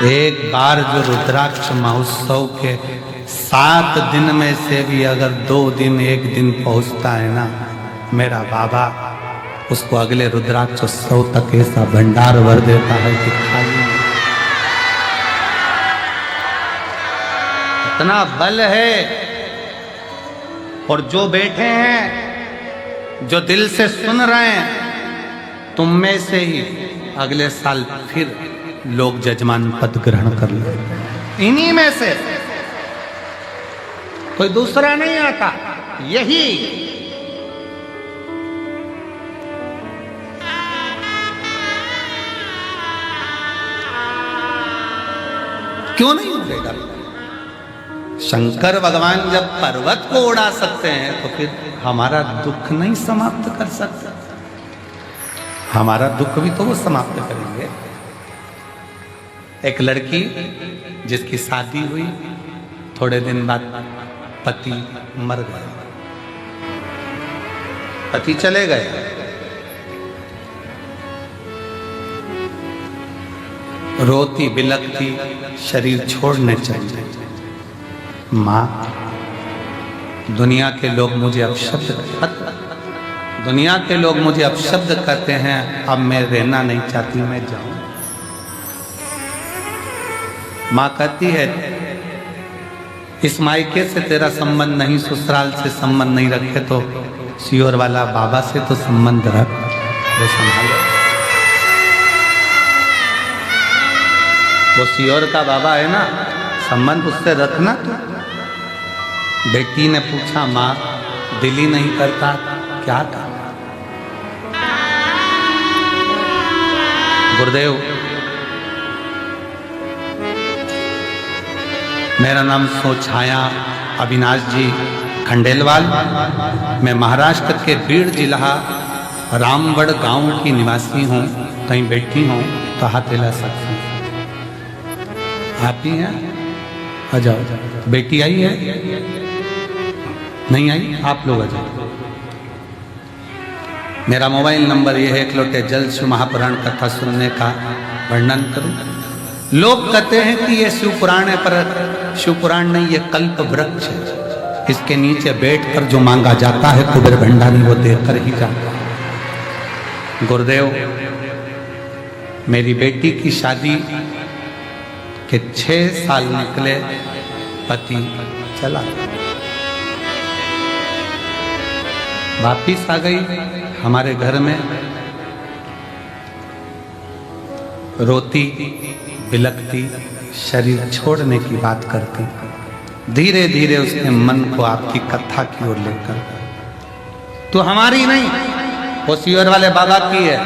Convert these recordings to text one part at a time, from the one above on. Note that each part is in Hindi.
एक बार जो रुद्राक्ष महोत्सव के 7 दिन में से भी अगर 2 दिन 1 दिन पहुंचता है ना, मेरा बाबा उसको अगले रुद्राक्ष उत्सव तक ऐसा भंडार भर देता है कि खाली इतना बल है। और जो बैठे हैं, जो दिल से सुन रहे हैं, तुम में से ही अगले साल फिर लोग जजमान पद ग्रहण कर ले। इन्हीं में से कोई दूसरा नहीं आता। यही क्यों नहीं उड़ेगा? शंकर भगवान जब पर्वत को उड़ा सकते हैं तो फिर हमारा दुख नहीं समाप्त कर सकते? हमारा दुख भी तो वो समाप्त करेंगे। एक लड़की जिसकी शादी हुई, थोड़े दिन बाद पति मर गया, पति चले गए। रोती बिलखती शरीर छोड़ने चाहिए। माँ, दुनिया के लोग मुझे अपशब्द करते हैं, अब मैं रहना नहीं चाहती, मैं जाऊं। माँ कहती है, इस मायके से तेरा संबंध नहीं, ससुराल से संबंध नहीं रखे तो सियोर वाला बाबा से तो संबंध रख, वो संभालो। वो सियोर का बाबा है ना, संबंध उससे रखना। तो बेटी ने पूछा, माँ दिल ही नहीं करता, क्या था? गुरुदेव, मेरा नाम सोछाया अविनाश जी खंडेलवाल, मैं महाराष्ट्र के बीड़ जिला रामगढ़ गांव की निवासी हूँ। कहीं बैठी हूँ तो हाथ हिला सकती हूँ। आप ही हैं? आ जाओ। बेटी आई है? नहीं आई? आप लोग आ जाओ। मेरा मोबाइल नंबर ये है, एक लोटे जल शिव महापुराण कथा सुनने का वर्णन करूं। लोग कहते हैं कि ये शिव पुराण है, पर शिव पुराण नहीं, ये कल्प वृक्ष है। इसके नीचे बैठकर जो मांगा जाता है कुबेर भंडारी वो देकर ही जाता है। गुरुदेव, मेरी बेटी की शादी के 6 साल निकले, पति चला गया। वापिस आ गई हमारे घर में, रोती बिलखती शरीर छोड़ने की बात करती। धीरे धीरे उसके मन को आपकी कथा की ओर लेकर, तो हमारी नहीं, वो सियोर वाले बाबा की है,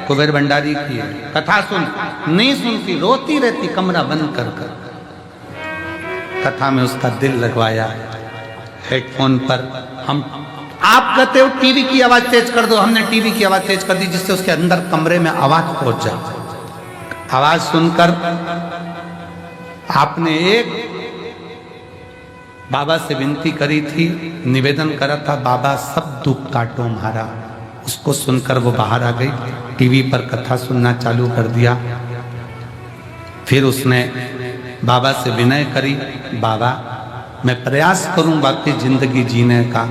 कुबेर भंडारी की है। कथा सुन, नहीं सुनती, रोती रहती कमरा बंद कर कर। कथा में उसका दिल लगवाया। हेडफोन पर हम, आप कहते हो टीवी की आवाज तेज कर दो, हमने टीवी की आवाज तेज कर दी जिससे उसके अंदर कमरे में आवाज पहुंच जाए। आवाज सुनकर आपने एक बाबा से विनती करी थी, निवेदन करा था, बाबा सब दुख काटो हमारा। उसको सुनकर वो बाहर आ गई, टीवी पर कथा सुनना चालू कर दिया। फिर उसने बाबा से विनय करी, बाबा मैं प्रयास करूं बाकी जिंदगी जीने का,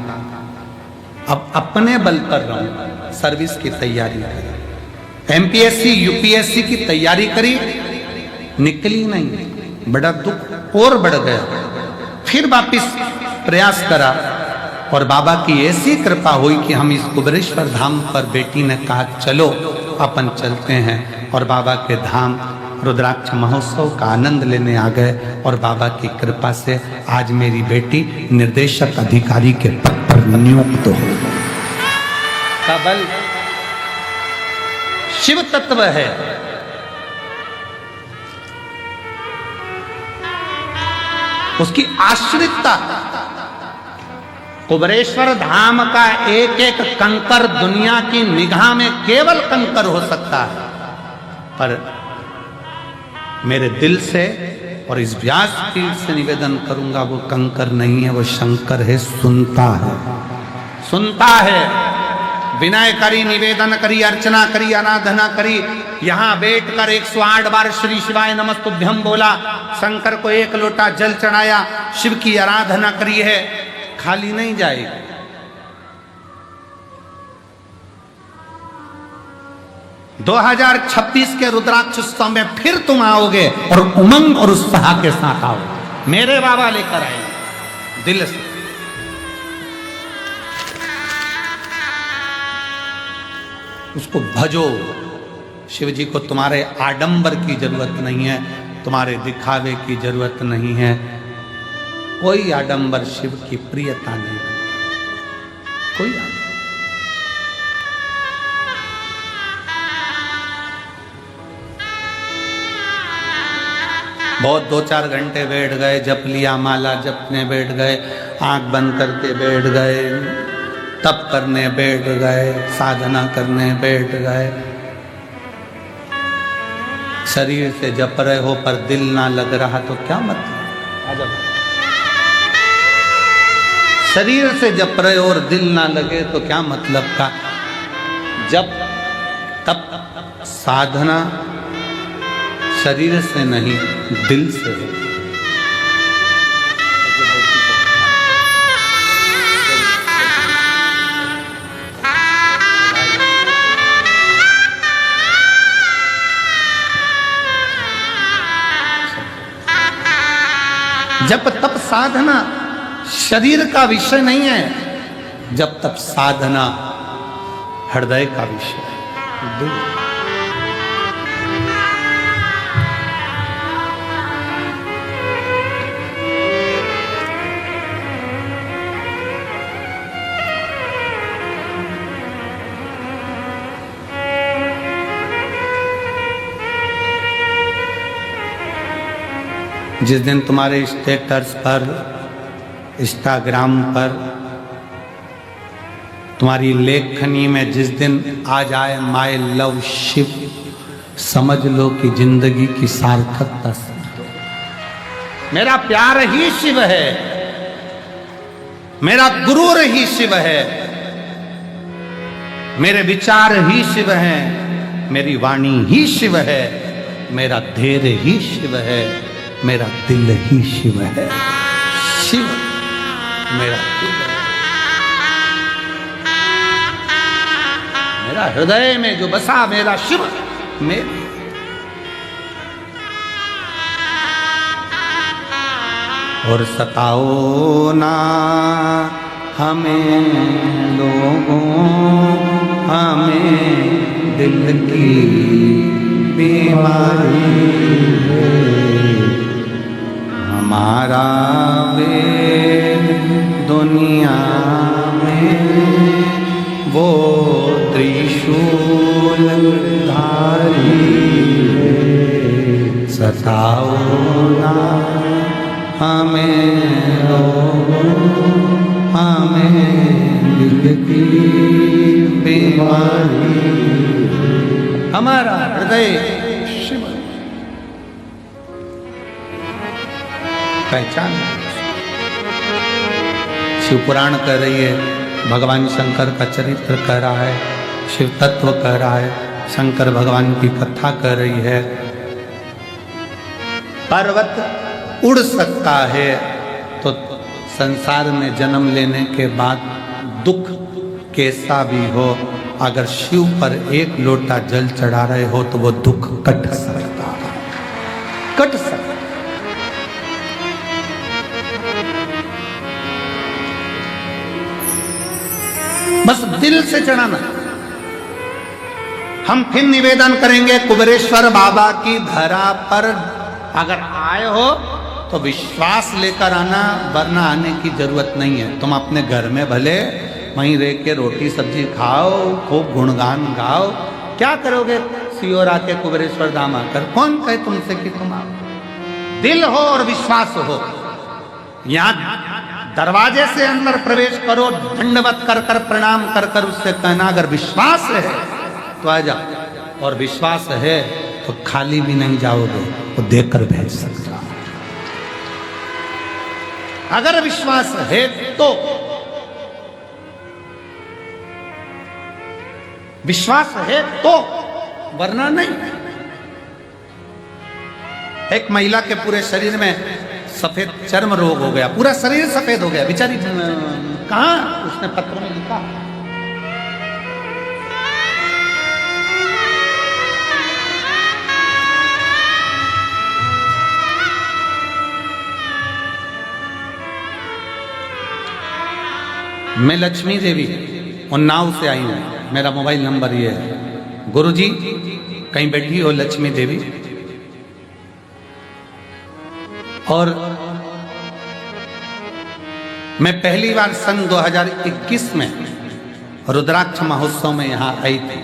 अब अपने बल पर रहूं। सर्विस की तैयारी करी, एमपीएससी यूपीएससी की तैयारी करी, निकली नहीं, बड़ा दुख और बढ़ गया। फिर वापिस प्रयास करा और बाबा की ऐसी कृपा हुई कि हम इस कुबेरेश्वर धाम पर, बेटी ने कहा चलो अपन चलते हैं, और बाबा के धाम रुद्राक्ष महोत्सव का आनंद लेने आ गए। और बाबा की कृपा से आज मेरी बेटी निर्देशक अधिकारी के पद पर नियुक्त हो। का बल शिव तत्व है। उसकी आश्रितता, कुबेरेश्वर धाम का एक एक कंकर दुनिया की निगाह में केवल कंकर हो सकता है, पर मेरे दिल से और इस व्यासपीठ से निवेदन करूंगा, वो कंकर नहीं है, वो शंकर है। सुनता है, सुनता है, विनय करी, निवेदन करी, अर्चना करी, आराधना करी। यहां बैठकर 108 बार श्री शिवाय नमस्तुभ्यम बोला, शंकर को 1 लोटा जल चढ़ाया, शिव की आराधना करी है, खाली नहीं जाएगी। 2026 के रुद्राक्ष उत्सव में फिर तुम आओगे और उमंग और उत्साह के साथ आओगे। मेरे बाबा लेकर आए दिल से। उसको भजो। शिव जी को तुम्हारे आडंबर की जरूरत नहीं है, तुम्हारे दिखावे की जरूरत नहीं है। कोई आडंबर शिव की प्रियता नहीं, कोई आडंबर। बहुत 2-4 घंटे बैठ गए, जप लिया, माला जपने बैठ गए, आंख बंद करके बैठ गए, तप करने बैठ गए, साधना करने बैठ गए। शरीर से जप रहे हो पर दिल ना लग रहा तो क्या मतलब? शरीर से जप रहे हो और दिल ना लगे तो क्या मतलब का? जब तप साधना शरीर से नहीं, दिल से है। जब तप साधना शरीर का विषय नहीं है, जब तप साधना हृदय का विषय है। जिस दिन तुम्हारे स्टेटस पर, इंस्टाग्राम पर, तुम्हारी लेखनी में जिस दिन आ जाए माय लव शिव, समझ लो कि जिंदगी की सार्थकता समझ लो। मेरा प्यार ही शिव है, मेरा गुरूर ही शिव है, मेरे विचार ही शिव हैं, मेरी वाणी ही शिव है, मेरा धैर्य ही शिव है, मेरा दिल ही शिव है। शिव मेरा दिल है, मेरा हृदय में जो बसा मेरा शिव मेरे। और सताओ ना हमें लोगों, हमें दिल की बीमारी है। हमारा वेद दुनिया में वो त्रिशूल धारी है। सताओ ना हमें लोगों, हमें दिल की बीमारी। हमारा हृदय शिव पहचान। शिव पुराण कह रही है, भगवान शंकर का चरित्र कह रहा है, शिव तत्व कह रहा है, शंकर भगवान की कथा कह रही है। पर्वत उड़ सकता है तो संसार में जन्म लेने के बाद दुख कैसा भी हो, अगर शिव पर 1 लोटा जल चढ़ा रहे हो तो वो दुख कट सकता है, कट सकता। बस दिल से चढ़ाना। हम फिर निवेदन करेंगे कुबेरेश्वर बाबा की धरा पर अगर आए हो तो विश्वास लेकर आना, वरना आने की जरूरत नहीं है। तुम अपने घर में भले वहीं रह के रोटी सब्जी खाओ, खूब गुणगान गाओ, क्या करोगे सियोर आके कुबेरेश्वर धाम आकर? कौन कहे तुमसे कि तुम आओ? दिल हो और विश्वास हो। यहाँ दरवाजे से अंदर प्रवेश करो, दंडवत कर कर प्रणाम कर कर उससे कहना अगर विश्वास है तो आ जाओ, और विश्वास है तो खाली भी नहीं जाओगे, वो देकर भेज सकता। अगर विश्वास है तो विश्वास है तो, वरना नहीं। एक महिला के पूरे शरीर में सफेद चर्म रोग हो गया, पूरा शरीर सफेद हो गया, बेचारी कहां, उसने पत्र में लिखा मैं लक्ष्मी देवी उन्नाव से आई हूं, मेरा मोबाइल नंबर ये है। गुरुजी कहीं बैठी हो लक्ष्मी देवी, और मैं पहली बार सन 2021 में रुद्राक्ष महोत्सव में यहां आई थी।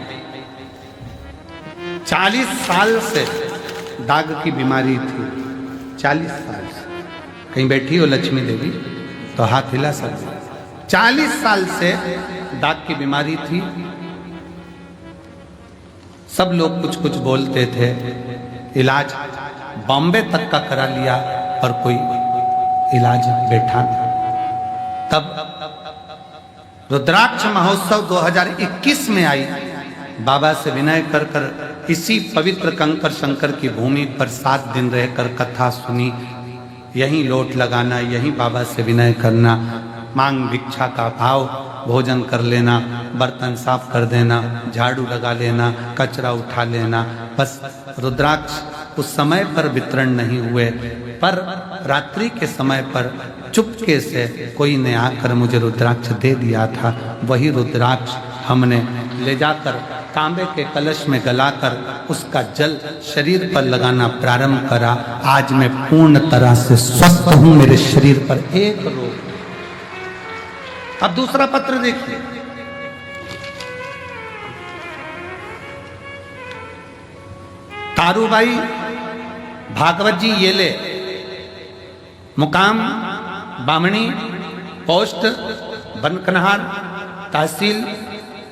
40 साल से दाग की बीमारी थी, 40 साल से। कहीं बैठी हो लक्ष्मी देवी तो हाथ हिला सकते। 40 साल से दाग की बीमारी थी। सब लोग कुछ कुछ बोलते थे, इलाज बॉम्बे तक का करा लिया पर कोई इलाज बैठा नहीं। तब रुद्राक्ष महोत्सव 2021 में आई, बाबा से विनय कर कर इसी पवित्र कंकर शंकर की भूमि पर 7 दिन रहकर कथा सुनी। यहीं लोट लगाना, यहीं बाबा से विनय करना, मांग भिक्षा का भाव, भोजन कर लेना, बर्तन साफ कर देना, झाड़ू लगा लेना, कचरा उठा लेना। बस रुद्राक्ष उस समय पर वितरण नहीं हुए, पर रात्रि के समय पर चुपके से कोई ने आकर मुझे रुद्राक्ष दे दिया था। वही रुद्राक्ष हमने ले जाकर तांबे के कलश में गलाकर उसका जल शरीर पर लगाना प्रारंभ करा। आज मैं पूर्ण तरह से स्वस्थ हूं, मेरे शरीर पर एक रोग। अब दूसरा पत्र देखिए, तारूबाई भागवत जी येले, मुकाम बामणी, पोस्ट बनकनहार, तहसील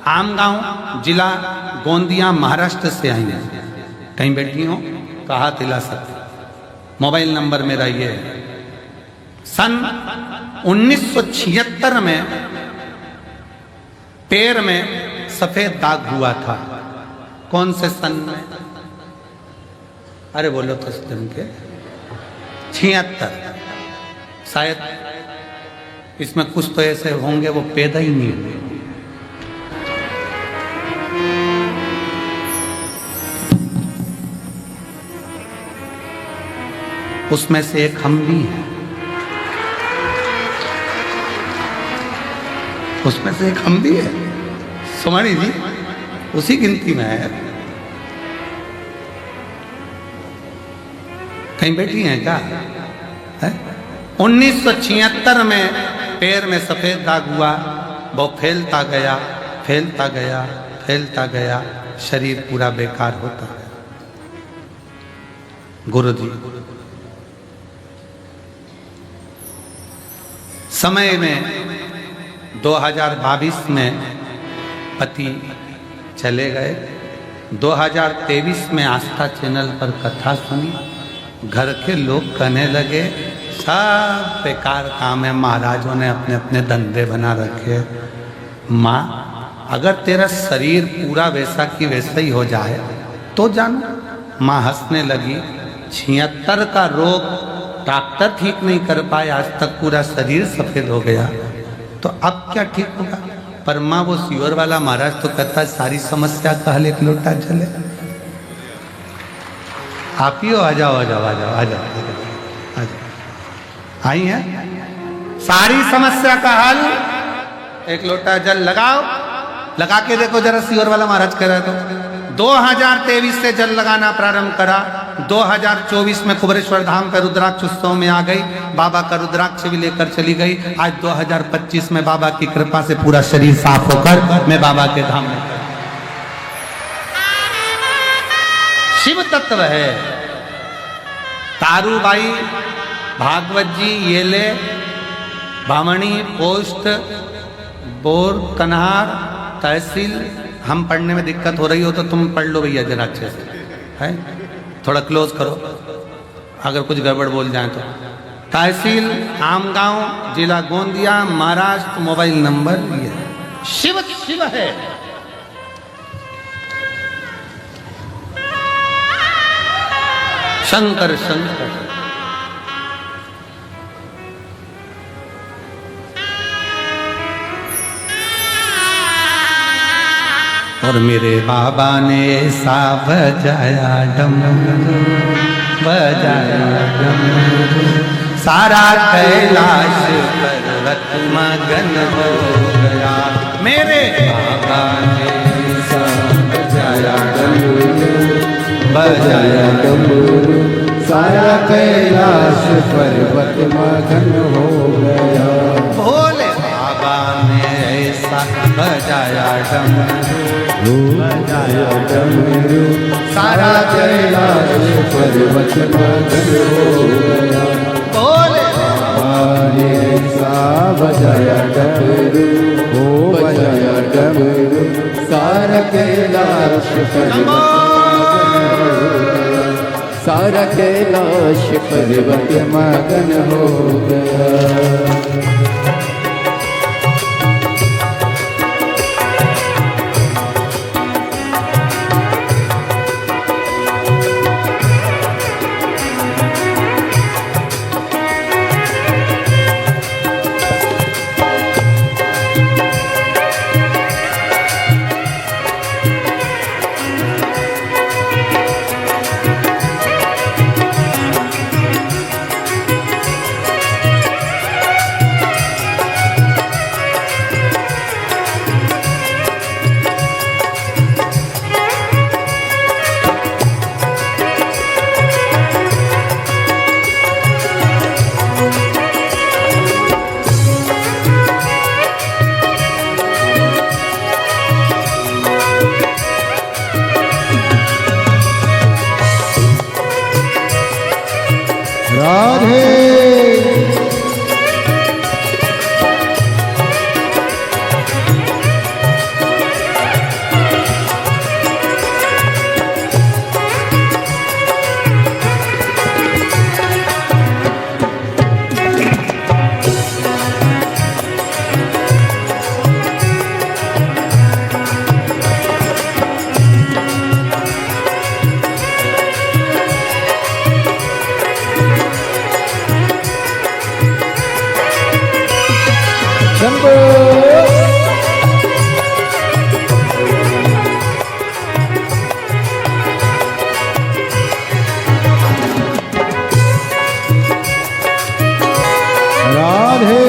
आमगांव, जिला गोंदिया, महाराष्ट्र से आई हैं। कहीं बैठी हो कहा तिला सकते। मोबाइल नंबर मेरा ये है। सन 1976 में पैर में सफेद दाग हुआ था। कौन से सन में? अरे बोलो तो दिन के 76। शायद इसमें कुछ तो ऐसे होंगे वो पैदा ही नहीं हुए। उसमें से एक हम भी हैं, उसमें से एक हम भी है। सुमानी जी उसी गिनती में है। कहीं बैठी हैं क्या? 1976 में पैर में सफेद दाग हुआ, वो फैलता गया, फैलता गया, फैलता गया, शरीर पूरा बेकार होता गया। गुरु जी समय में 2022 में पति चले गए। 2023 में आस्था चैनल पर कथा सुनी। घर के लोग कहने लगे सब बेकार काम है, महाराजों ने अपने अपने धंधे बना रखे। माँ अगर तेरा शरीर पूरा वैसा की वैसा ही हो जाए तो जानो। माँ हंसने लगी। 76 का रोग डॉक्टर ठीक नहीं कर पाए, आज तक पूरा शरीर सफेद हो गया, तो अब क्या ठीक होगा? पर माँ वो सीवर वाला महाराज तो कहता है सारी समस्या का हल एक लोटा जल है। आप ही हो, आ जाओ आ जाओ आ जाओ आ जाओ आ जाओ। आई है सारी समस्या का हल एक लोटा जल लगाओ। लगा के देखो जरा, सीवर वाला महाराज कह रहा है तो। 2023 से जल लगाना प्रारंभ करा। 2024 में कुबरेश्वर धाम का रुद्राक्ष उत्सव में आ गई। बाबा का रुद्राक्ष भी लेकर चली गई। आज 2025 में बाबा की कृपा से पूरा शरीर साफ होकर मैं बाबा के धाम में। शिव तत्व है। तारूबाई भागवत जी येले, बामणी, पोस्ट बोर कन्हार, तहसील। हम पढ़ने में दिक्कत हो रही हो तो तुम पढ़ लो भैया जरा अच्छे से, है थोड़ा क्लोज करो अगर कुछ गड़बड़ बोल जाए तो। तहसील आमगांव, जिला गोंदिया, महाराष्ट्र। मोबाइल नंबर ये शिव शिव है। शंकर शंकर। और मेरे बाबा ने ऐसा बजाया डमरू, बजाया डमरू, सारा कैलाश पर्वत मगन हो गया। मेरे बाबा ने ऐसा बजाया डमरू, बजाया डमरू, सारा कैलाश पर्वत मगन हो गया। भोले बाबा ने ऐसा बजाया डमरू, बजाया डमरू, सारा कैलाश पर्वत मगन हो गया। भोले बाबा ने ऐसा बजाया डमरू, हो बजाया डमरू, सारा कैलाश पर्वत मगन हो गया। सारा कैलाश पर्वत मगन हो गया। राधे शंभो राधे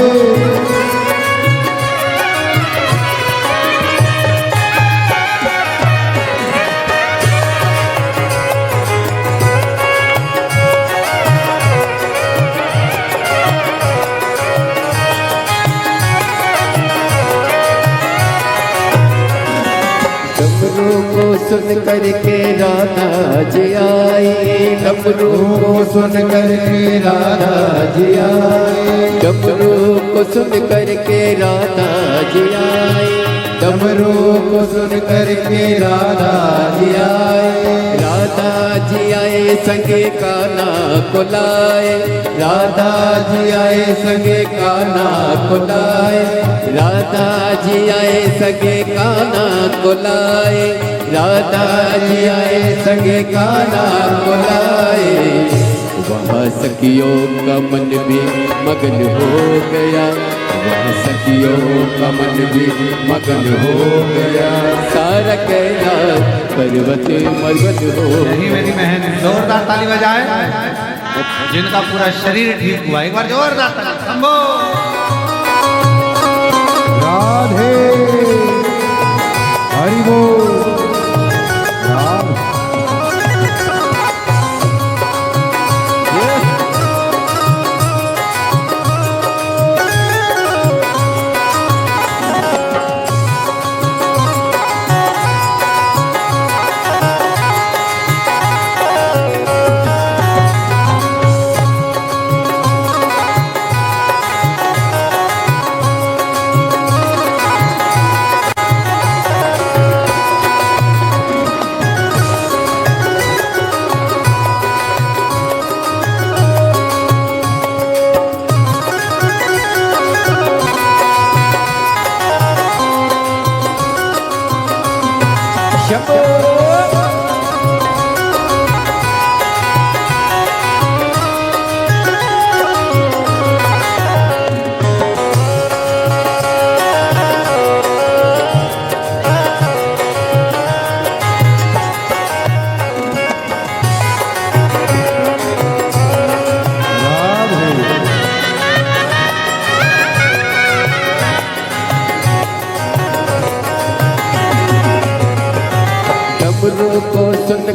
को सुन करके राधा जी आई, डमरू को सुन करके राधा जी आई, डमरू को सुन करके राधा जी आई, डमरू को सुन करके राधा जी आई। राधा जी आए संगे कान्हा को लाए, राधा जी आए संगे कान्हा को लाए, राधा जी आए संगे कान्हा को लाए, राधा जी आए संगे कान्हा को लाए। वहाँ सखियों का मन भी मगन हो गया, वहाँ सखियों का मन भी मगन हो गया। सारा कैलाश पर्वत मगन हो। यही मेरी बहन जोरदार ताली बजाए जिनका पूरा शरीर ठीक हुआ। एक बार जोरदार ताली। शंभो राधे हरि बोल।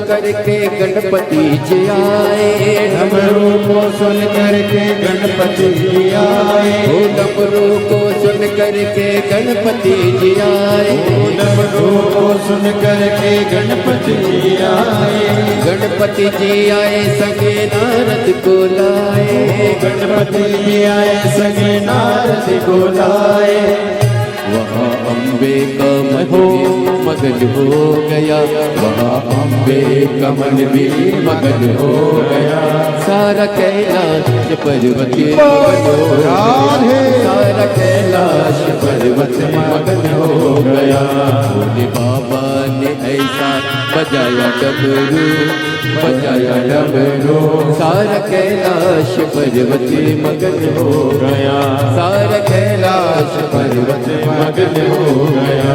करके गणपति जी आए, डमरू को सुन करके गणपति जी आए, ओ डमरू को सुन करके गणपति जी आए, डमरू को सुन करके गणपति जी आए, गणपति जी आए संगे नारद को लाए, गणपति जी आए सगे नारद को लाए। वहाँ अम्बे का मगन हो गया, वहाँ अम्बे का मन भी मगन हो गया, सारा कैलाश पर्वत मगन हो गया, सारा कैलाश पर्वत मगन हो गया। भोले बाबा ने ऐसा बजाया डमरू, बजाया डमरू, सारा कैलाश पर्वत मगन हो गया, सारा कैलाश पर्वत मगन हो गया।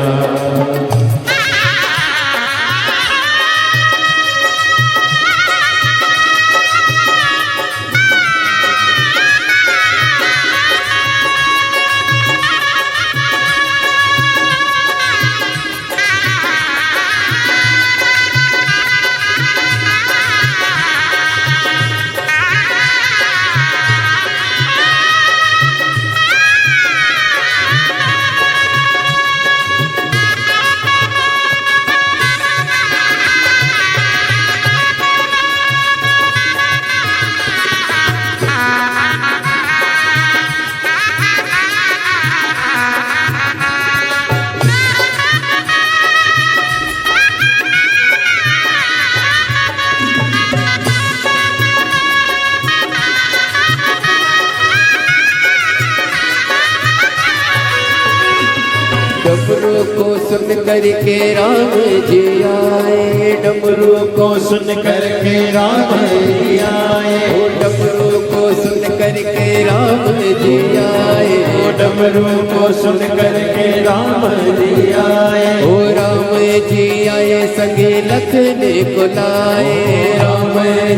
डमरू को सुन करके राम जी आए, डमरू को सुन करके राम जी आए, ओ डमरू को सुन करके राम जी आए, ओ डमरू को सुन करके राम जी आए, ओ राम जी आए संगे लखने को लाए, राम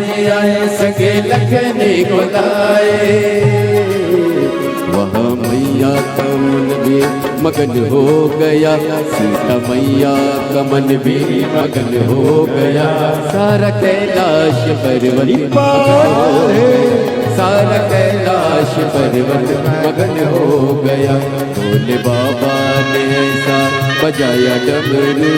जी आए सगे लखने को लाए। वहाँ मैया का मन भी मगन हो गया, सीता मैया का मन भी मगन हो गया, सारा कैलाश पर्वत मगन हो गया, सारा कैलाश पर्वत मगन हो गया। भोले बाबा ने ऐसा बजाया डमरू,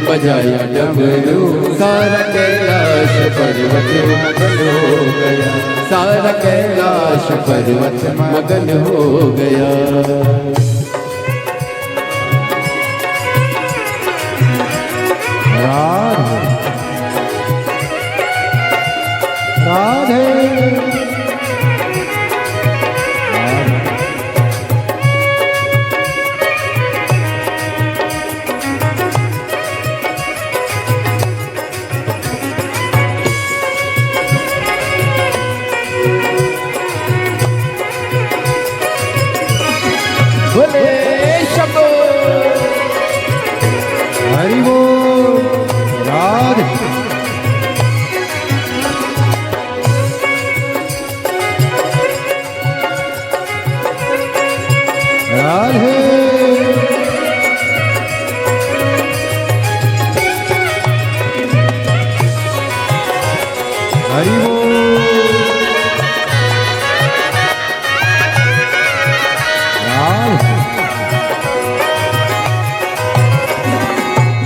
बजाया डमरू, सारा कैलाश पर्वत मगन हो गया, सारा कैलाश पर्वत मगन हो गया। राधे बोले शंभो हरि बोल राधे राधे हरि बोल राधे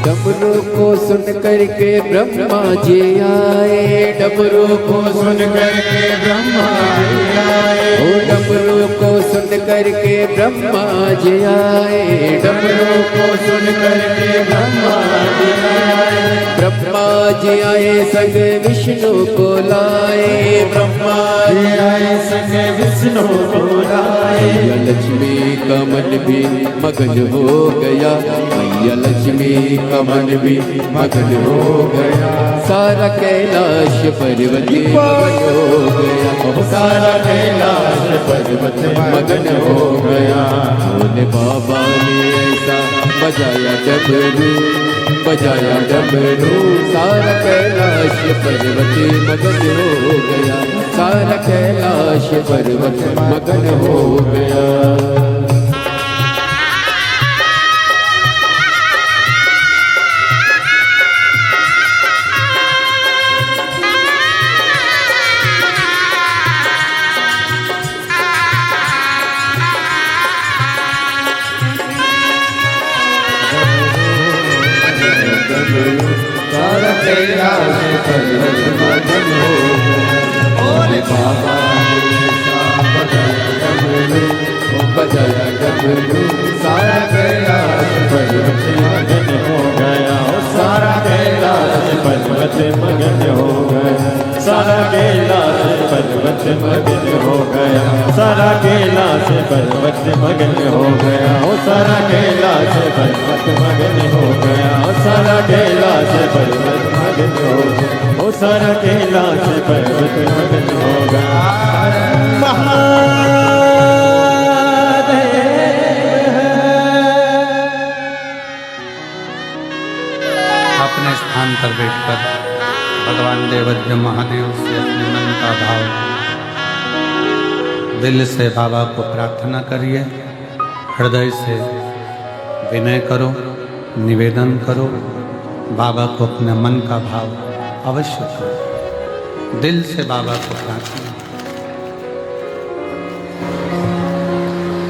डमरू को सुन करके ब्रह्मा जी आए, डमरू को सुन करके ब्रह्मा जी आए, ओ डमरू को सुन करके ब्रह्मा जी आए, डमरू को सुन करके ब्रह्मा जी आए, ब्रह्मा जी आए संग विष्णु को लाए, ब्रह्मा जी आए संग विष्णु को लाए, लक्ष्मी का मन भी मगन हो गया, मैया लक्ष्मी का मन भी मगन हो गया, सारा कैलाश पर्वत मगन हो गया, सारा कैलाश पर्वत मगन हो गया। भोले बाबा ने ऐसा बजाया डमरू, बजाया डमरू, सारा कैलाश पर्वत मगन हो गया, सारा कैलाश पर्वत मगन हो गया। पर्वत मगन हो गए। भोले बाबा ने ऐसा बजाया डमरू, ओ बजाया डमरू, सारा कैलाश पर्वत मगन हो गया। ओ सारा कैलाश पर्वत मगन हो गया। सारा कैलाश पर्वत मगन हो गया। सारा कैलाश पर्वत मगन हो गया। ओ सारा कैलाश पर्वत मगन हो गया। ओ सारा कैलाश पर्वत मगन हो गया। ओ सारा कैलाश पर्वत मगन हो गया। अपने स्थान पर बैठकर भगवान देवज्ञ महादेव से अपने मन का भाव दिल से बाबा को प्रार्थना करिए। हृदय से विनय करो, निवेदन करो, बाबा को अपने मन का भाव अवश्य करो। दिल से बाबा को प्रार्थना,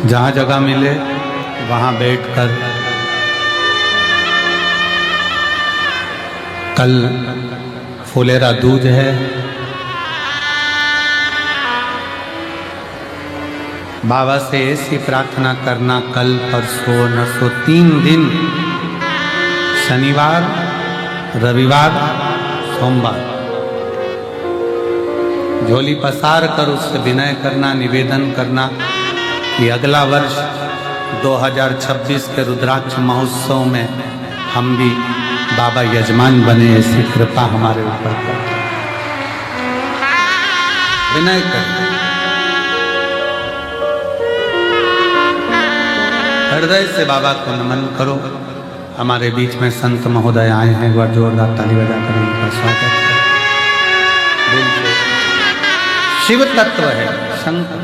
जहाँ जगह मिले वहाँ बैठकर कल फुलेरा दूज है, बाबा से ऐसी प्रार्थना करना कल परसों नसो 3 दिन, शनिवार रविवार सोमवार झोली पसार कर उससे विनय करना, निवेदन करना कि अगला वर्ष 2026 के रुद्राक्ष महोत्सव में हम भी बाबा यजमान बने, ऐसी कृपा हमारे ऊपर कर। विनय कर, हृदय से बाबा को नमन करो। हमारे बीच में संत महोदय आए हैं, एक बार जोरदार ताली बजाकर उनका स्वागत है। दिल से शिव तत्व है, शंकर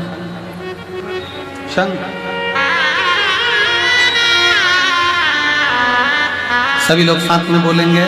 शंकर। सभी लोग साथ में बोलेंगे,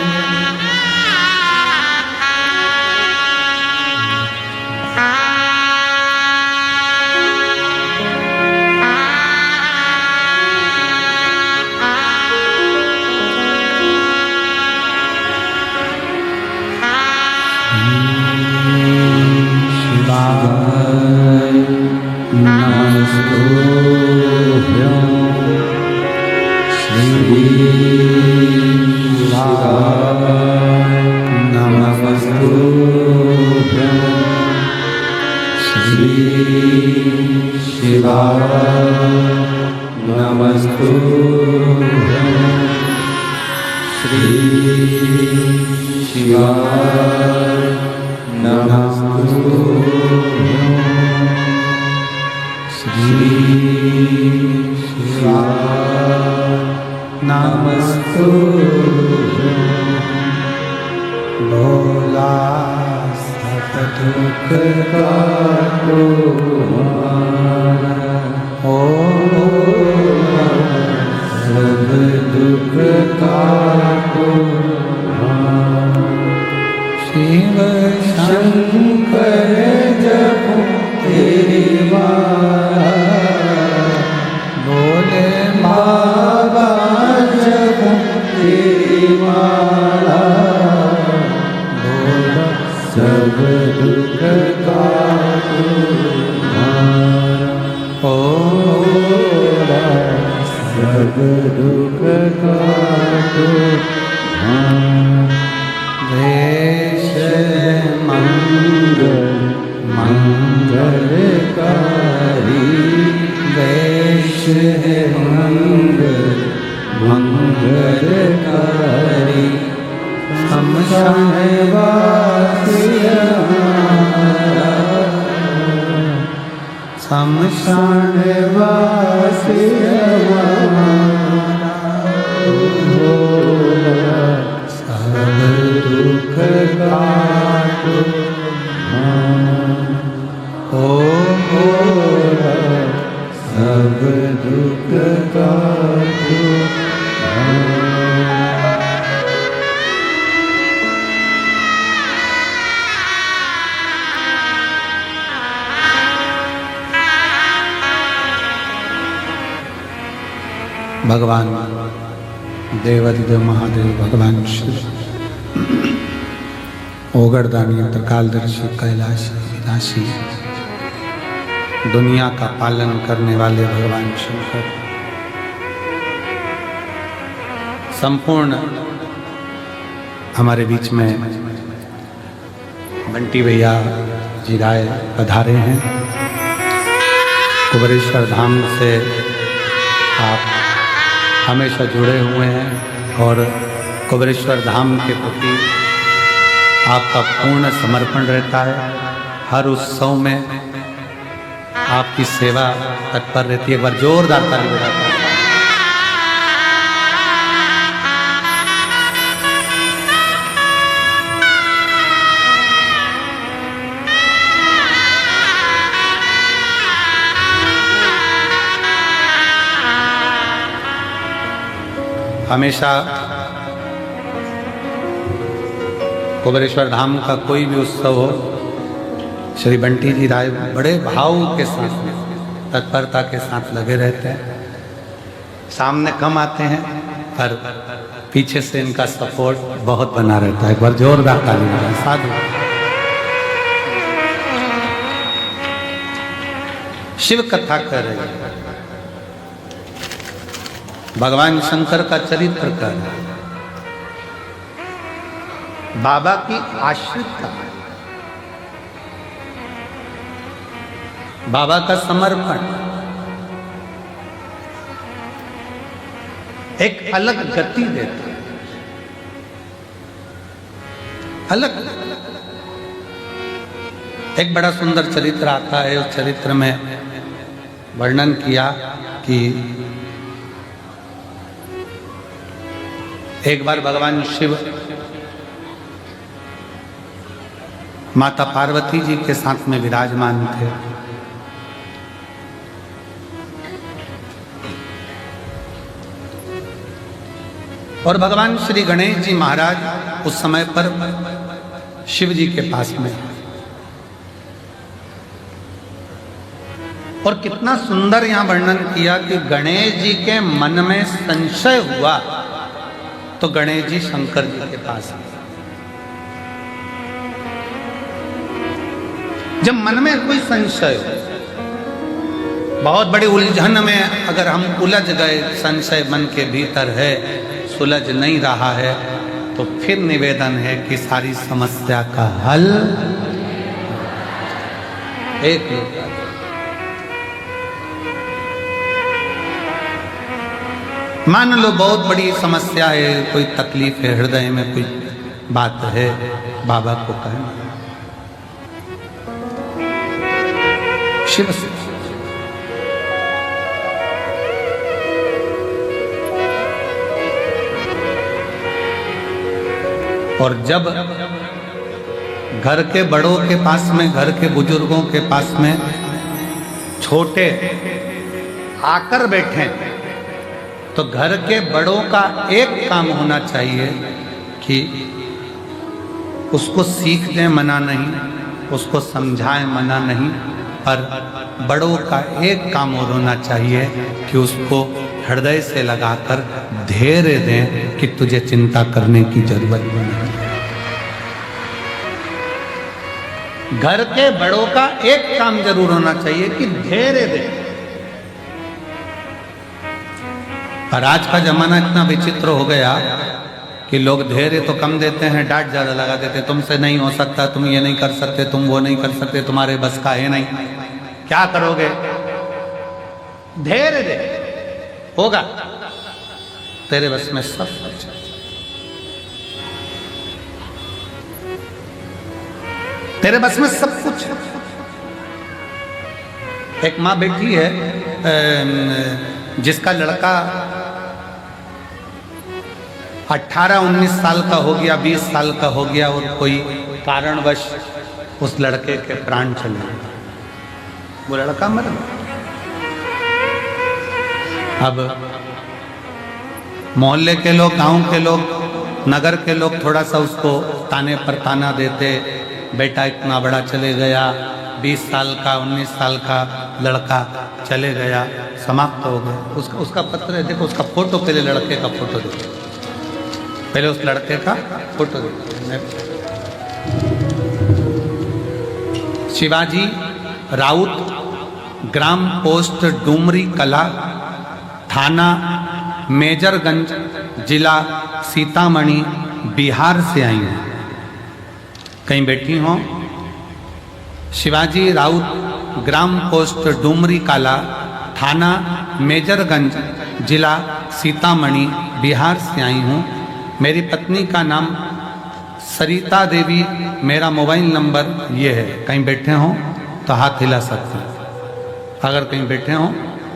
भगवान देवादिदेव महादेव भगवान शिव ओगरदानी त्रिकालदर्शी कैलाशी विनाशी दुनिया का पालन करने वाले भगवान शंकर संपूर्ण हमारे बीच में बंटी भैया जी राय पधारे हैं। कुबेरेश्वर धाम से आप हमेशा जुड़े हुए हैं और कुबेरेश्वर धाम के प्रति आपका पूर्ण समर्पण रहता है। हर उत्सव में आपकी सेवा तत्पर रहती है। एक बार जोरदार ताली बजाते हैं। हमेशा कुबेरेश्वर धाम का कोई भी उत्सव हो, श्री बंटी जी राय बड़े भाव के साथ तत्परता के साथ लगे रहते हैं। सामने कम आते हैं पर पीछे से इनका सपोर्ट बहुत बना रहता है। एक बार जोरदार ताली बजाएं। साधु शिव कथा कर रहे हैं, भगवान शंकर का चरित्र कर रहे हैं, बाबा की आश्रित का, बाबा का समर्पण एक अलग गति देता है। अलग एक बड़ा सुंदर चरित्र आता है। उस चरित्र में वर्णन किया कि एक बार भगवान शिव माता पार्वती जी के साथ में विराजमान थे। और भगवान श्री गणेश जी महाराज उस समय पर शिव जी के पास में, और कितना सुंदर यहां वर्णन किया कि गणेश जी के मन में संशय हुआ तो गणेश जी शंकर जी के पास आए। जब मन में कोई संशय हो, बहुत बड़ी उलझन में अगर हम उलझ गए, संशय मन के भीतर है, सुलझ नहीं रहा है, तो फिर निवेदन है कि सारी समस्या का हल एक होता है। मान लो बहुत बड़ी समस्या है, कोई तकलीफ है, हृदय में कोई बात है, बाबा को कहना शिव से। और जब घर के बड़ों के पास में, घर के बुजुर्गों के पास में छोटे आकर बैठे, तो घर के बड़ों का एक काम होना चाहिए कि उसको सीख दें, मना नहीं, उसको समझाएं, मना नहीं, पर बड़ों का एक काम और होना चाहिए कि उसको हृदय से लगाकर धैर्य दें कि तुझे चिंता करने की जरूरत नहीं। घर के बड़ों का एक काम जरूर होना चाहिए कि धैर्य दें। पर आज का जमाना इतना विचित्र हो गया कि लोग धैर्य तो कम देते हैं, डांट ज्यादा लगा देते। तुमसे नहीं हो सकता, तुम ये नहीं कर सकते, तुम वो नहीं कर सकते, तुम्हारे बस का है नहीं, क्या करोगे? धैर्य दे, होगा, तेरे बस में सब कुछ। तेरे बस में सब कुछ। एक माँ बैठी है, जिसका लड़का 18-19 साल का हो गया, 20 साल का हो गया, और कोई कारणवश उस लड़के के प्राण चले गए, वो लड़का मर गया। अब मोहल्ले के लोग, गांव के लोग, नगर के लोग थोड़ा सा उसको ताने पर ताना देते, बेटा इतना बड़ा चले गया, 20 साल का, 19 साल का लड़का चले गया, समाप्त हो गया। उसका पत्र है, देखो उसका फोटो, पहले लड़के का फोटो देखो, पहले उस लड़के का फोटो देखो। शिवाजी राउत, ग्राम पोस्ट डूमरी कला, थाना मेजरगंज, जिला सीतामढ़ी, बिहार से आई हूँ। कहीं बैठी हो? शिवाजी राउत, ग्राम पोस्ट डूमरी कला, थाना मेजरगंज, जिला सीतामढ़ी, बिहार से आई हूँ। मेरी पत्नी का नाम सरिता देवी, मेरा मोबाइल नंबर ये है। कहीं बैठे हो तो हाथ हिला सकते हैं। अगर कहीं बैठे हो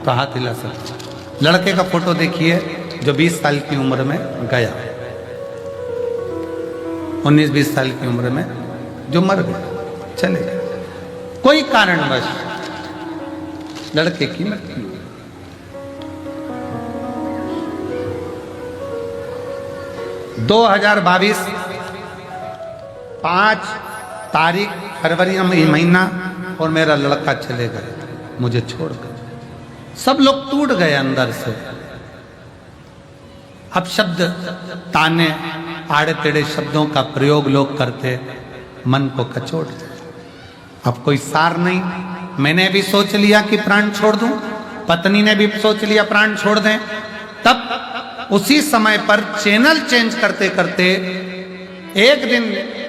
तो हाथ हिला सकते हैं। लड़के का फोटो देखिए जो 20 साल की उम्र में गया, 19-20 साल की उम्र में जो मर गया, चले गए कोई कारणवश, लड़के की मृत्यु। 2022 5 तारीख फरवरी महीना, और मेरा लड़का चले गए मुझे छोड़कर। सब लोग टूट गए अंदर से। अब शब्द ताने, आड़े टेढ़े शब्दों का प्रयोग लोग करते, मन को कचोटते। अब कोई सार नहीं। मैंने भी सोच लिया कि प्राण छोड़ दूं, पत्नी ने भी सोच लिया प्राण छोड़ दें। तब उसी समय पर चैनल चेंज करते करते एक दिन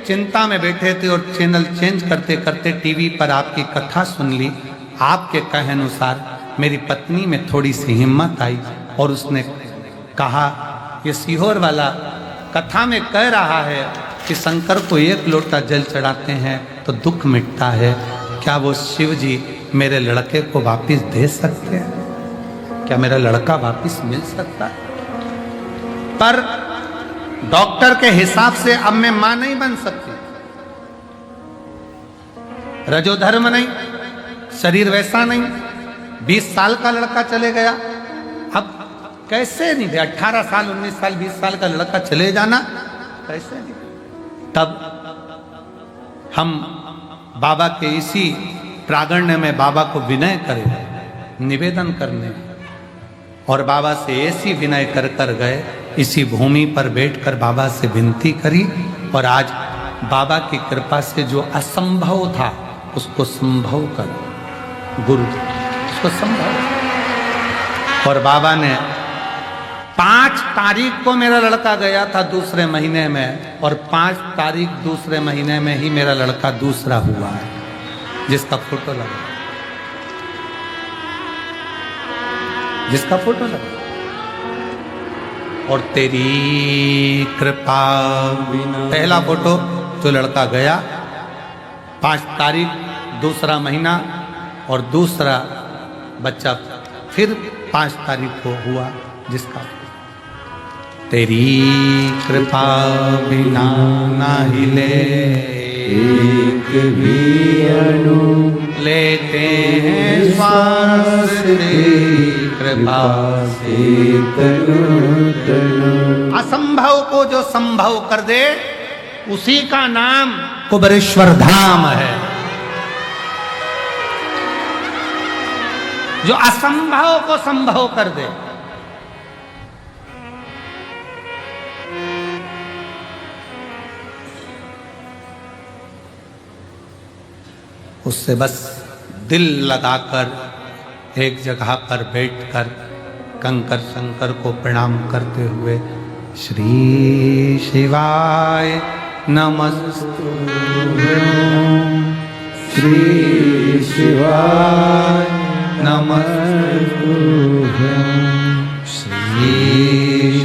चिंता में बैठे थे और चैनल चेंज करते करते टीवी पर आपकी कथा सुन ली। आपके कहे अनुसार मेरी पत्नी में थोड़ी सी हिम्मत आई और उसने कहा, ये सीहोर वाला कथा में कह रहा है कि शंकर को 1 लोटा जल चढ़ाते हैं तो दुख मिटता है। क्या वो शिव जी मेरे लड़के को वापस दे सकते हैं? क्या मेरा लड़का वापस मिल सकता है? पर डॉक्टर के हिसाब से अब मैं मां नहीं बन सकती। रजोधर्म नहीं, शरीर वैसा नहीं। 20 साल का लड़का चले गया। अब कैसे नहीं? 18 साल, 19 साल, 20 साल का लड़का चले जाना कैसे नहीं? तब हम बाबा के इसी प्रागण्य में बाबा को विनय करें, निवेदन करने, और बाबा से ऐसी विनय कर कर गए। इसी भूमि पर बैठकर बाबा से विनती करी, और आज बाबा की कृपा से जो असंभव था उसको संभव कर, गुरु उसको संभव। और बाबा ने 5 तारीख को मेरा लड़का गया था दूसरे महीने में, और 5 तारीख दूसरे महीने में ही मेरा लड़का दूसरा हुआ है, जिसका फोटो लगा, जिसका फोटो लगा। और तेरी कृपा बिना, पहला फोटो जो लड़का गया 5 तारीख दूसरा महीना, और दूसरा बच्चा फिर 5 तारीख को हुआ, जिसका तेरी कृपा बिना ना हिले एक भी अणु, लेते हैं श्वास तेरी कृपा से तनु तनु। असंभव को जो संभव कर दे उसी का नाम कुबेरेश्वर धाम है। जो असंभव को संभव कर दे, उससे बस दिल लगाकर एक जगह पर बैठकर कंकर शंकर को प्रणाम करते हुए श्री शिवाय नमस्तुभ्यं, श्री शिवाय नमस्तुभ्यं, श्री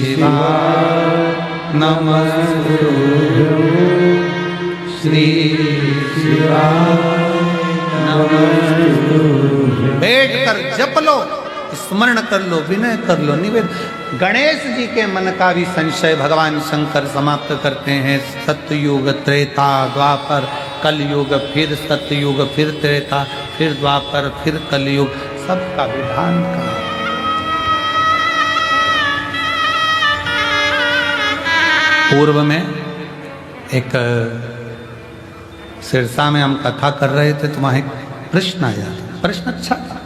शिवाय नमस्तुभ्यं, श्री शिवाय। बैठ कर जप लो, स्मरण कर लो, विनय कर लो, निवेदन। गणेश जी के मन का भी संशय भगवान शंकर समाप्त करते हैं। सतयुग, त्रेता, द्वापर, कलयुग, फिर सतयुग, फिर त्रेता, फिर द्वापर, फिर कलयुग, सबका विधान का। पूर्व में एक सिरसा में हम कथा कर रहे थे तो वहां एक प्रश्न आया। प्रश्न अच्छा था।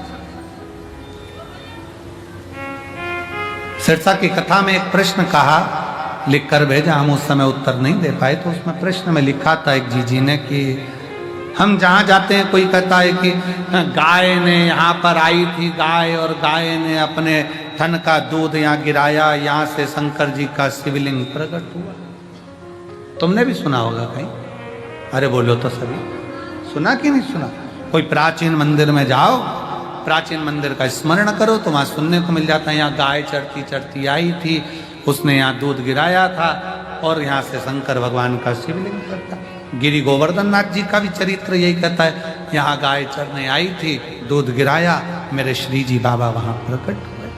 सिरसा की कथा में एक प्रश्न कहा, लिखकर भेजा, हम उस समय उत्तर नहीं दे पाए। तो उसमें प्रश्न में लिखा था एक जी ने कि हम जहाँ जाते हैं कोई कहता है कि गाय ने यहाँ पर आई थी गाय और गाय ने अपने थन का दूध यहाँ गिराया, यहाँ से शंकर जी का शिवलिंग प्रकट हुआ। तुमने भी सुना होगा कहीं? अरे बोलो तो सभी, सुना कि नहीं सुना? कोई प्राचीन मंदिर में जाओ, प्राचीन मंदिर का स्मरण करो तो वहाँ सुनने को मिल जाता है यहाँ गाय चढ़ती चढ़ती आई थी, उसने यहाँ दूध गिराया था और यहाँ से शंकर भगवान का शिवलिंग करता। गिरी गोवर्धन नाथ जी का भी चरित्र यही कहता है, यहाँ गाय चरने आई थी, दूध गिराया, मेरे श्री जी बाबा वहां प्रकट हुए।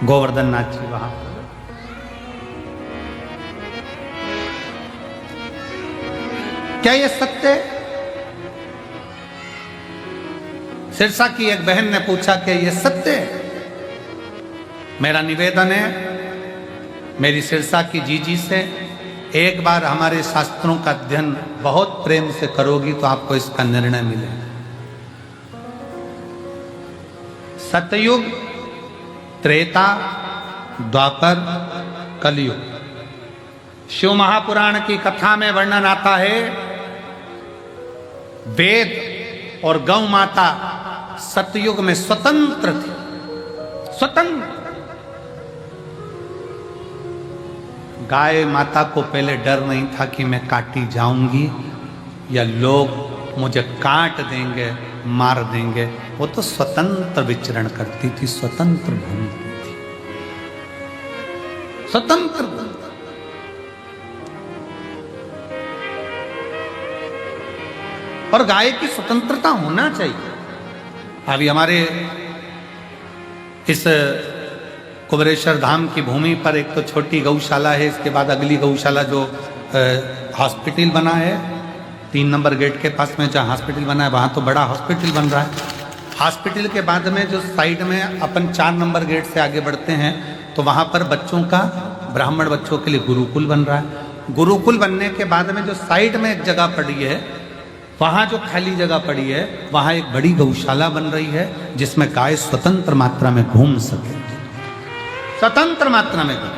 गोवर्धन नाथ जी वहां। क्या ये सत्य? सिरसा की एक बहन ने पूछा कि ये सत्य है? मेरा निवेदन है मेरी सिरसा की जीजी से, एक बार हमारे शास्त्रों का अध्ययन बहुत प्रेम से करोगी तो आपको इसका निर्णय मिलेगा। सतयुग, त्रेता, द्वापर, कलयुग। शिव महापुराण की कथा में वर्णन आता है, वेद और गौ माता सतयुग में स्वतंत्र थी, स्वतंत्र। गाय माता को पहले डर नहीं था कि मैं काटी जाऊंगी या लोग मुझे काट देंगे, मार देंगे। वो तो स्वतंत्र विचरण करती थी, स्वतंत्र घूमती थी, स्वतंत्र। और गाय की स्वतंत्रता होना चाहिए। अभी हमारे इस कुबरेश्वर धाम की भूमि पर एक तो छोटी गौशाला है, इसके बाद अगली गौशाला जो हॉस्पिटल बना है 3 नंबर गेट के पास में, जहाँ हॉस्पिटल बना है वहाँ तो बड़ा हॉस्पिटल बन रहा है। हॉस्पिटल के बाद में जो साइड में अपन 4 नंबर गेट से आगे बढ़ते हैं तो वहाँ पर बच्चों का, ब्राह्मण बच्चों के लिए गुरुकुल बन रहा है। गुरुकुल बनने के बाद में जो साइड में एक जगह पड़ी है, वहाँ जो खाली जगह पड़ी है वहाँ एक बड़ी गौशाला बन रही है जिसमें गाय स्वतंत्र मात्रा में घूम सके, स्वतंत्र मात्रा में घूम।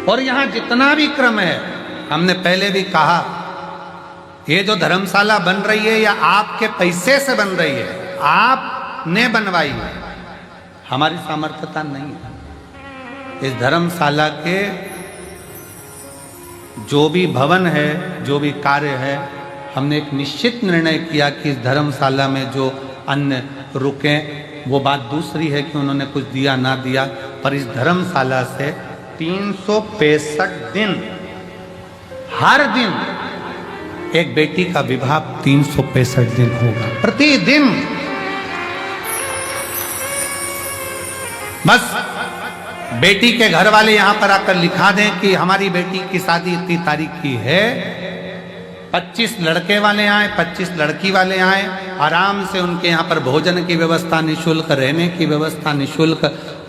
और यहां जितना भी क्रम है, हमने पहले भी कहा, ये जो धर्मशाला बन रही है या आपके पैसे से बन रही है, आपने बनवाई है, हमारी सामर्थ्यता नहीं है। इस धर्मशाला के जो भी भवन है, जो भी कार्य है, हमने एक निश्चित निर्णय किया कि इस धर्मशाला में जो अन्न रुके, वो बात दूसरी है कि उन्होंने कुछ दिया ना दिया, पर इस धर्मशाला से 365 दिन, हर दिन एक बेटी का विवाह 365 दिन होगा, प्रतिदिन। बस बेटी के घर वाले यहां पर आकर लिखा दें कि हमारी बेटी की शादी इतनी तारीख की है, 25 लड़के वाले आए, 25 लड़की वाले आए, आराम से उनके यहाँ पर भोजन की व्यवस्था निःशुल्क, रहने की व्यवस्था निःशुल्क,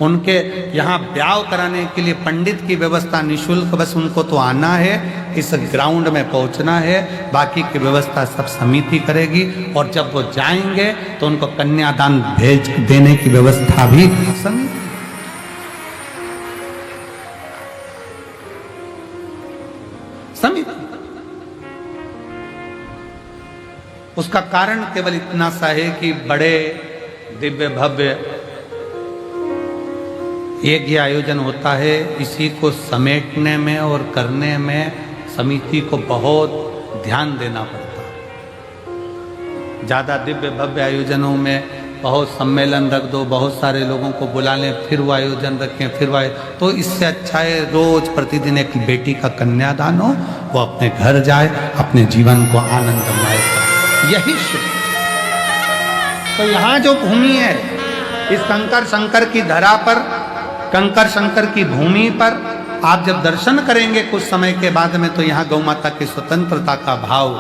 उनके यहाँ ब्याह कराने के लिए पंडित की व्यवस्था निःशुल्क। बस उनको तो आना है, इस ग्राउंड में पहुँचना है, बाकी की व्यवस्था सब समिति करेगी। और जब वो जाएंगे तो उनको कन्यादान भेज देने की व्यवस्था भी समिति। उसका कारण केवल इतना सा है कि बड़े दिव्य भव्य एक ये आयोजन होता है, इसी को समेटने में और करने में समिति को बहुत ध्यान देना पड़ता है। ज़्यादा दिव्य भव्य आयोजनों में बहुत सम्मेलन रख दो, बहुत सारे लोगों को बुला लें, फिर वो आयोजन रखें, फिर वो, तो इससे अच्छा है रोज प्रतिदिन एक बेटी का कन्यादान हो, वो अपने घर जाए, अपने जीवन को आनंदमय करे, यही शुभ। तो यहाँ जो भूमि है, इस कंकर शंकर की धरा पर, कंकर शंकर की भूमि पर आप जब दर्शन करेंगे कुछ समय के बाद में, तो यहाँ गौ माता की स्वतंत्रता का भाव,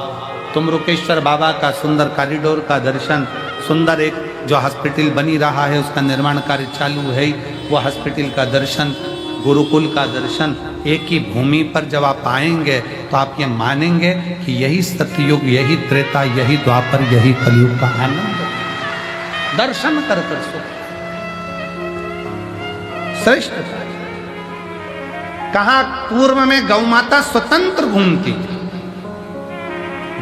तुमरुकेश्वर बाबा का सुंदर कॉरिडोर का दर्शन, सुंदर एक जो हॉस्पिटल बनी रहा है उसका निर्माण कार्य चालू है, वो हॉस्पिटल का दर्शन, गुरुकुल का दर्शन, एक ही भूमि पर जब आप आएंगे तो आप ये मानेंगे कि यही सतयुग, यही त्रेता, यही द्वापर, यही कलयुग का आनंद दर्शन कर कर सुख श्रेष्ठ। कहा पूर्व में गौ माता स्वतंत्र घूमती थी।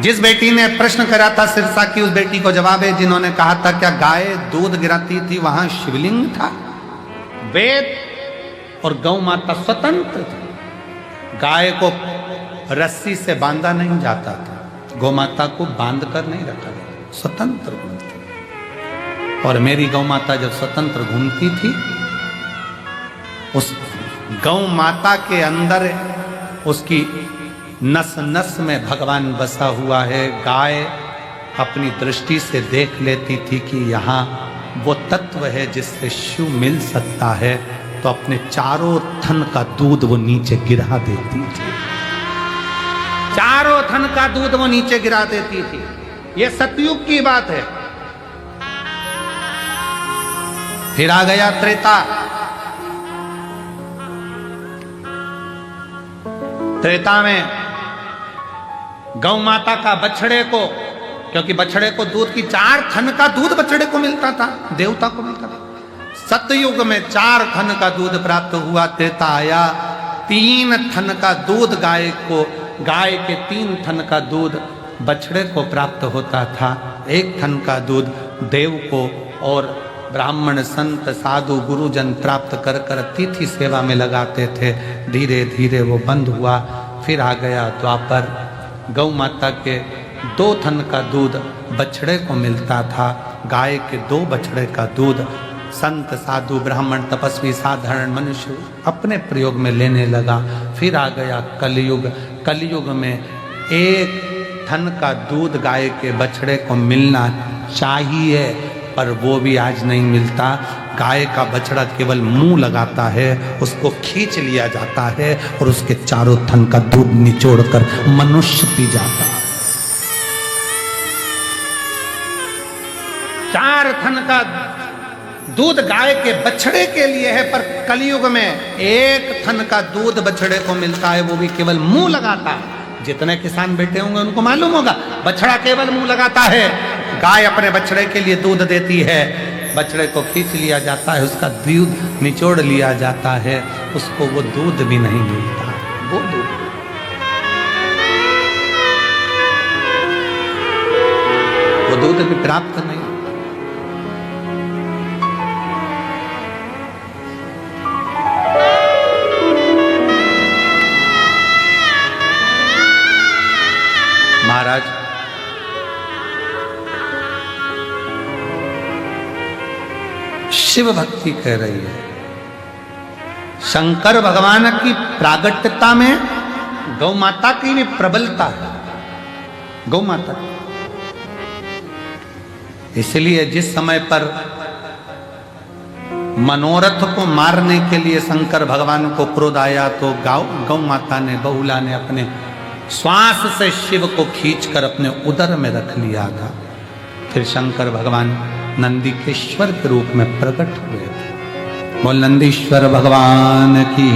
जिस बेटी ने प्रश्न करा था सिरसा की, उस बेटी को जवाब है जिन्होंने कहा था क्या गाय दूध गिराती थी वहां शिवलिंग था। वेद और गौ माता स्वतंत्र थी। गाय को रस्सी से बांधा नहीं जाता था, गौ माता को बांध कर नहीं रखा गया, स्वतंत्र घूमती। और मेरी गौ माता जब स्वतंत्र घूमती थी, उस गौ माता के अंदर उसकी नस नस में भगवान बसा हुआ है। गाय अपनी दृष्टि से देख लेती थी कि यहाँ वो तत्व है जिससे शिव मिल सकता है, तो अपने चारों थन का दूध वो नीचे गिरा देती थी। चारों थन का दूध वो नीचे गिरा देती थी। ये सतयुग की बात है। फिर आ गया त्रेता। त्रेता में गौ माता का बछड़े को, क्योंकि बछड़े को दूध की 4 थन का दूध बछड़े को मिलता था, देवता को मिलता था। सतयुग में 4 थन का दूध प्राप्त हुआ। त्रेता आया, 3 थन का दूध गाय को, गाय के 3 थन का दूध बछड़े को प्राप्त होता था। 1 थन का दूध देव को और ब्राह्मण संत साधु गुरुजन प्राप्त कर कर अतिथि सेवा में लगाते थे। धीरे धीरे वो बंद हुआ। फिर आ गया द्वापर। गौ माता के 2 थन का दूध बछड़े को मिलता था। गाय के 2 बछड़े का दूध संत साधु ब्राह्मण तपस्वी साधारण मनुष्य अपने प्रयोग में लेने लगा। फिर आ गया कलयुग। कलयुग में 1 थन का दूध गाय के बछड़े को मिलना चाहिए, पर वो भी आज नहीं मिलता। गाय का बछड़ा केवल मुंह लगाता है, उसको खींच लिया जाता है और उसके चारों थन का दूध निचोड़कर मनुष्य पी जाता है। 4 थन का दूध गाय के बछड़े के लिए है, पर कलयुग में 1 थन का दूध बछड़े को मिलता है, वो भी केवल मुंह लगाता है। जितने किसान बैठे होंगे उनको मालूम होगा, बछड़ा केवल मुंह लगाता है। गाय अपने बछड़े के लिए दूध देती है, बछड़े को खींच लिया जाता है, उसका दूध निचोड़ लिया जाता है, उसको वो दूध भी नहीं मिलता। वो दूध भी प्राप्त नहीं। महाराज शिव भक्ति कह रही है। शंकर भगवान की प्रागट्यता में गौ माता की भी प्रबलता है। गौ माता, इसलिए जिस समय पर मनोरथ को मारने के लिए शंकर भगवान को क्रोध आया, तो गौ माता ने, बहुला ने अपने श्वास से शिव को खींचकर अपने उदर में रख लिया था। फिर शंकर भगवान नंदीकेश्वर के रूप में प्रकट हुए थे। बोल नंदीश्वर भगवान की।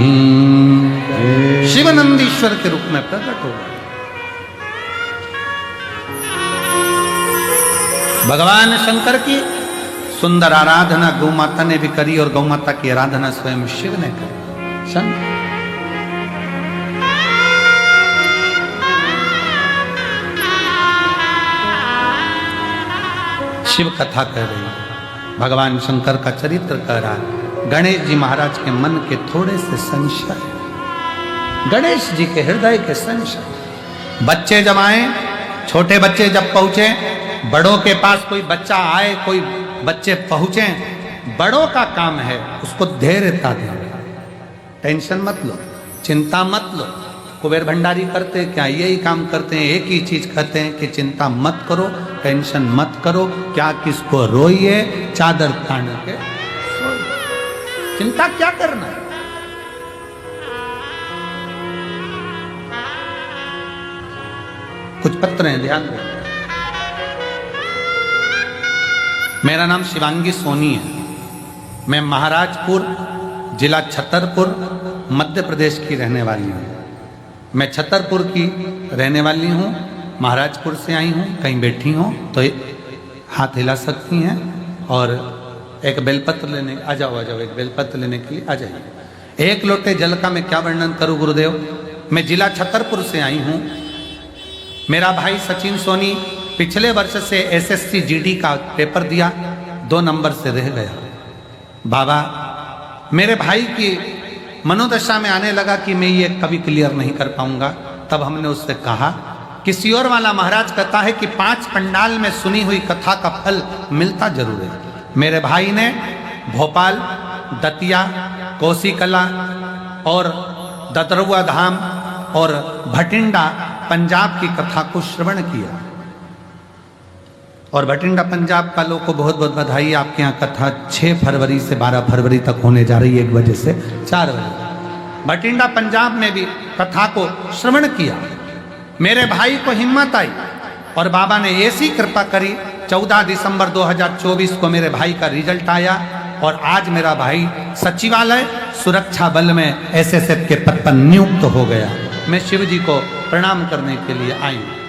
शिव नंदीश्वर के रूप में प्रकट हो गए। भगवान शंकर की सुंदर आराधना गौ माता ने भी करी, और गौ माता की आराधना स्वयं शिव ने करी। शंकर शिव कथा कह रही है, भगवान शंकर का चरित्र कह रहा है। गणेश जी महाराज के मन के थोड़े से संशय, गणेश जी के हृदय के संशय। बच्चे जब आए, छोटे बच्चे जब पहुंचे, बड़ों के पास कोई बच्चा आए, कोई बच्चे पहुंचे, बड़ों का काम है उसको धैर्यता देना। टेंशन मत लो, चिंता मत लो। कुबेर भंडारी करते क्या? यही काम करते हैं, एक ही चीज कहते हैं कि चिंता मत करो, टेंशन मत करो। क्या किसको रोइए, चादर तान के सोइए। चिंता क्या करना है? कुछ पत्र हैं, ध्यान दें। मेरा नाम शिवांगी सोनी है। मैं महाराजपुर, जिला छतरपुर, मध्य प्रदेश की रहने वाली हूँ। मैं छतरपुर की रहने वाली हूँ, महाराजपुर से आई हूँ, कहीं बैठी हूँ तो हाथ हिला सकती हैं और एक बेलपत्र लेने, आ जाओ एक बेलपत्र लेने के लिए आ जाइए। एक लोटे जल का मैं क्या वर्णन करूं गुरुदेव। मैं जिला छतरपुर से आई हूं। मेरा भाई सचिन सोनी पिछले वर्ष से एसएससी जीडी का पेपर दिया, 2 नंबर से रह गया। बाबा मेरे भाई की मनोदशा में आने लगा कि मैं ये कभी क्लियर नहीं कर पाऊंगा। तब हमने उससे कहा कि सियोर वाला महाराज कहता है कि 5 पंडाल में सुनी हुई कथा का फल मिलता जरूर है। मेरे भाई ने भोपाल, दतिया, कोसी कला और ददरुआ धाम और भटिंडा पंजाब की कथा को श्रवण किया। और भटिंडा पंजाब का लोग को बहुत बहुत बधाई। आपके यहाँ कथा 6 फरवरी से 12 फरवरी तक होने जा रही है, 1 बजे से 4 बजे। भटिंडा पंजाब में भी कथा को श्रवण किया। मेरे भाई को हिम्मत आई और बाबा ने ऐसी कृपा करी, 14 दिसंबर 2024 को मेरे भाई का रिजल्ट आया और आज मेरा भाई सचिवालय सुरक्षा बल में एसएसएफ के पद पर नियुक्त हो गया। मैं शिव जी को प्रणाम करने के लिए आई हूं।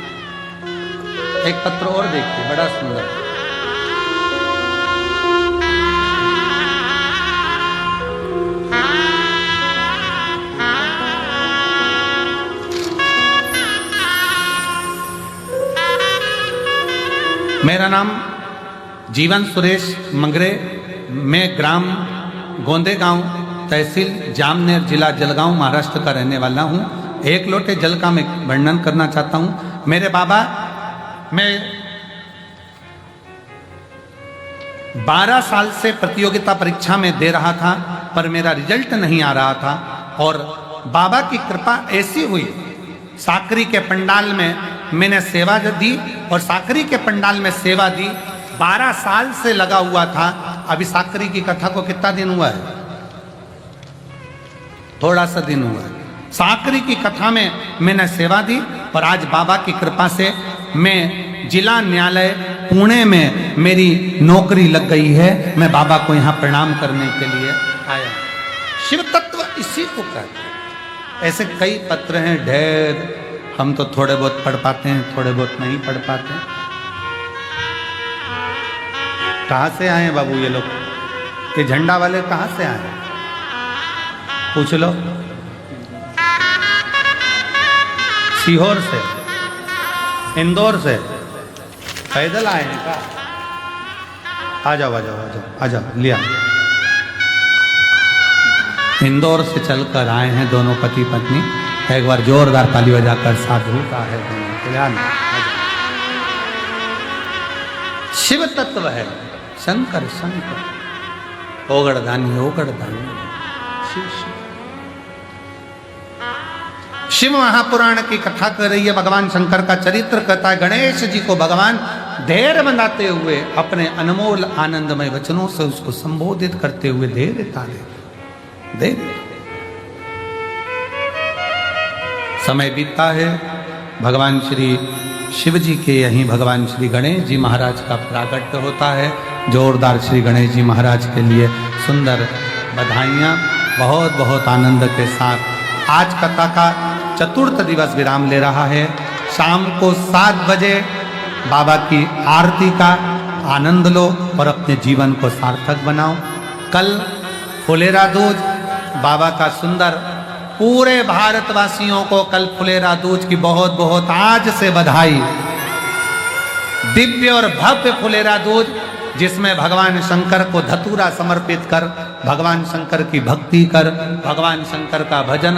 एक पत्र और देखिए, बड़ा सुंदर। मेरा नाम जीवन सुरेश मंगरे, मैं ग्राम गोंदेगांव, तहसील जामनेर, जिला जलगांव, महाराष्ट्र का रहने वाला हूं। एक लोटे जल का मैं वर्णन करना चाहता हूं। मेरे बाबा, मैं 12 साल से प्रतियोगिता परीक्षा में दे रहा था पर मेरा रिजल्ट नहीं आ रहा था और बाबा की कृपा ऐसी हुई, साकरी के पंडाल में मैंने सेवा दी और साकरी के पंडाल में सेवा दी। 12 साल से लगा हुआ था। अभी साकरी की कथा को कितना दिन हुआ है? थोड़ा सा दिन हुआ है। साकरी की कथा में मैंने सेवा दी और आज बाबा की कृपा से मैं जिला न्यायालय पुणे में मेरी नौकरी लग गई है। मैं बाबा को यहाँ प्रणाम करने के लिए आया। शिव तत्व इसी को कहते हैं। ऐसे कई पत्र हैं ढेर, हम तो थोड़े बहुत पढ़ पाते हैं, थोड़े बहुत नहीं पढ़ पाते हैं। कहाँ से आए हैं बाबू ये लोग? ये झंडा वाले कहाँ से आए हैं? पूछ लो। सीहोर से, इंदौर से पैदल आए हैं क्या? आ जाओ आ जाओ आ जाओ आ जाओ, लिया। इंदौर से चलकर आए हैं दोनों पति पत्नी। एक बार जोरदार ताली बजाकर साधु का है कल्याण। शिव तत्व है, शंकर शंकर, ओगड़दानी ओगड़दानी, शिव शिव। शिव महापुराण की कथा कर रही है, भगवान शंकर का चरित्र कहता है। गणेश जी को भगवान धैर्य बनाते हुए अपने अनमोल आनंदमय वचनों से उसको संबोधित करते हुए धैर्यता दे। समय बीतता है, भगवान श्री शिव जी के यहीं भगवान श्री गणेश जी महाराज का प्राकट्य होता है। जोरदार श्री गणेश जी महाराज के लिए सुंदर बधाइयाँ, बहुत बहुत आनंद के साथ। आज कथा का चतुर्थ दिवस विराम ले रहा है। शाम को 7 बजे बाबा की आरती का आनंद लो और अपने जीवन को सार्थक बनाओ। कल फुलेरा दूज, बाबा का सुंदर, पूरे भारतवासियों को कल फुलेरा दूज की बहुत बहुत आज से बधाई। दिव्य और भव्य फुलेरा दूज, जिसमें भगवान शंकर को धतूरा समर्पित कर, भगवान शंकर की भक्ति कर, भगवान शंकर का भजन